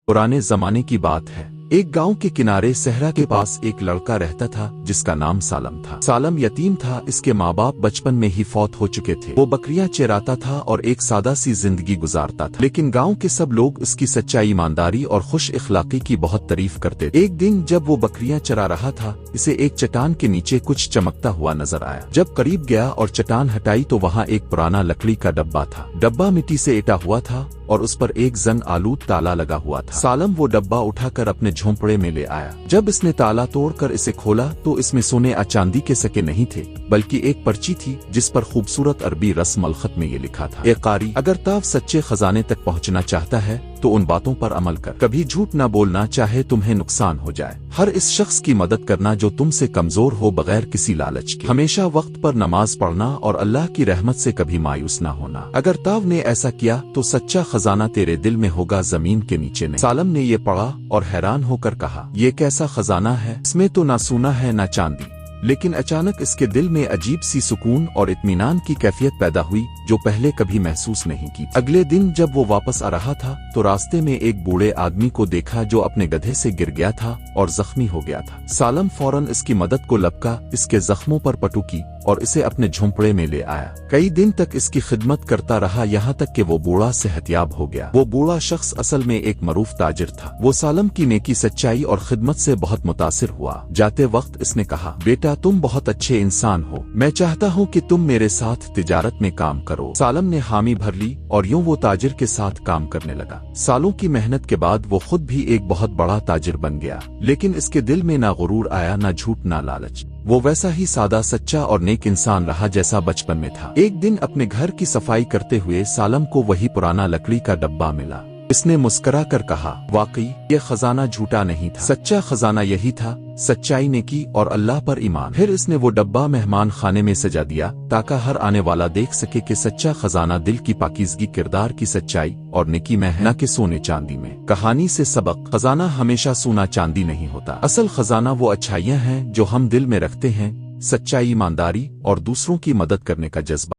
पुराने जमाने की बात है। एक गांव के किनारे सहरा के पास एक लड़का रहता था जिसका नाम सालम था। सालम यतीम था, इसके माँ बाप बचपन में ही फौत हो चुके थे। वो बकरियां चराता था और एक सादा सी जिंदगी गुजारता था, लेकिन गांव के सब लोग उसकी सच्चाई, ईमानदारी और खुश इखलाकी की बहुत तारीफ करते थे। एक दिन जब वो बकरियां चरा रहा था, इसे एक चट्टान के नीचे कुछ चमकता हुआ नजर आया। जब करीब गया और चट्टान हटाई तो वहाँ एक पुराना लकड़ी का डब्बा था। डब्बा मिट्टी से ईटा हुआ था और उस पर एक जंग आलूद ताला लगा हुआ था। सालम वो डब्बा उठाकर अपने झोंपड़े में ले आया। जब इसने ताला तोड़कर इसे खोला तो इसमें सोने या चांदी के सिक्के नहीं थे, बल्कि एक पर्ची थी जिस पर खूबसूरत अरबी रस्म अल खत में ये लिखा था, ए कारी, अगर ताव सच्चे खजाने तक पहुंचना चाहता है तो उन बातों पर अमल कर। कभी झूठ ना बोलना, चाहे तुम्हें नुकसान हो जाए। हर इस शख्स की मदद करना जो तुमसे कमजोर हो, बगैर किसी लालच के। हमेशा वक्त पर नमाज पढ़ना और अल्लाह की रहमत से कभी मायूस ना होना। अगर ताव ने ऐसा किया तो सच्चा खजाना तेरे दिल में होगा, जमीन के नीचे नहीं। सालम ने ये पढ़ा और हैरान होकर कहा, ये कैसा खजाना है, इसमें तो ना सोना है ना चांदी। लेकिन अचानक इसके दिल में अजीब सी सुकून और इत्मीनान की कैफियत पैदा हुई जो पहले कभी महसूस नहीं की। अगले दिन जब वो वापस आ रहा था तो रास्ते में एक बूढ़े आदमी को देखा जो अपने गधे से गिर गया था और जख्मी हो गया था। सालम फौरन इसकी मदद को लपका, इसके जख्मों पर पट्टू की और इसे अपने झोंपड़े में ले आया। कई दिन तक इसकी खिदमत करता रहा, यहाँ तक कि वो बूढ़ा सेहतयाब हो गया। वो बूढ़ा शख्स असल में एक मरूफ ताजिर था। वो सालम की नेकी, सच्चाई और खिदमत से बहुत मुतासिर हुआ। जाते वक्त इसने कहा, बेटा तुम बहुत अच्छे इंसान हो, मैं चाहता हूँ कि तुम मेरे साथ तिजारत में काम करो। सालम ने हामी भर ली और यूं वो ताजिर के साथ काम करने लगा। सालों की मेहनत के बाद वो खुद भी एक बहुत बड़ा ताजिर बन गया, लेकिन इसके दिल में ना गुरूर आया, ना झूठ, ना लालच। वो वैसा ही सादा, सच्चा और नेक इंसान रहा जैसा बचपन में था। एक दिन अपने घर की सफाई करते हुए सालम को वही पुराना लकड़ी का डब्बा मिला। इसने मुस्करा कर कहा, वाकई ये खजाना झूठा नहीं था, सच्चा खजाना यही था, सच्चाई, नेकी और अल्लाह पर ईमान। फिर इसने वो डब्बा मेहमान खाने में सजा दिया ताकि हर आने वाला देख सके कि सच्चा खजाना दिल की पाकीज़गी, किरदार की सच्चाई और नेकी में है, न कि सोने चांदी में। कहानी से सबक, खजाना हमेशा सोना चांदी नहीं होता। असल खजाना वो अच्छाइयाँ हैं जो हम दिल में रखते हैं, सच्चाई, ईमानदारी और दूसरों की मदद करने का जज्बा।